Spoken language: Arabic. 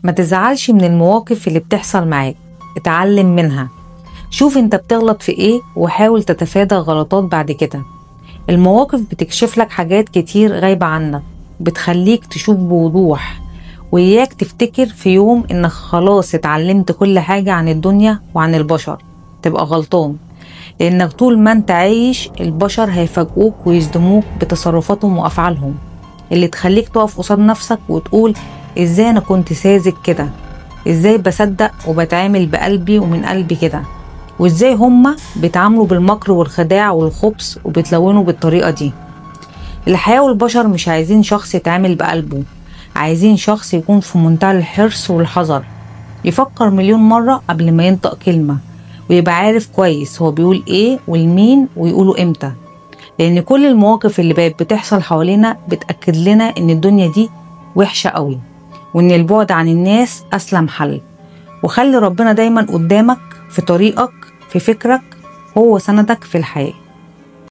ما تزعلش من المواقف اللي بتحصل معاك، اتعلم منها. شوف انت بتغلط في ايه وحاول تتفادى غلطات بعد كده. المواقف بتكشف لك حاجات كتير غايبة عنك، بتخليك تشوف بوضوح. وإياك تفتكر في يوم انك خلاص اتعلمت كل حاجة عن الدنيا وعن البشر، تبقى غلطان. لانك طول ما انت عايش البشر هيفاجئوك ويصدموك بتصرفاتهم وافعالهم، اللي تخليك تقف قصاد نفسك وتقول ازاي انا كنت ساذج كده، ازاي بصدق وبتعامل بقلبي ومن قلبي كده، وازاي هما بيتعاملوا بالمكر والخداع والخبث وبيتلونوا بالطريقة دي. الحياة والبشر مش عايزين شخص يتعامل بقلبه، عايزين شخص يكون في منتهى الحرص والحذر، يفكر مليون مرة قبل ما ينطق كلمة، ويبقى عارف كويس هو بيقول ايه والمين ويقوله امتى. لان كل المواقف اللي بقت بتحصل حوالينا بتأكد لنا ان الدنيا دي وحشة قوي، وان البعد عن الناس اسلم حل. وخلي ربنا دايما قدامك في طريقك، في فكرك، هو سندك في الحياة.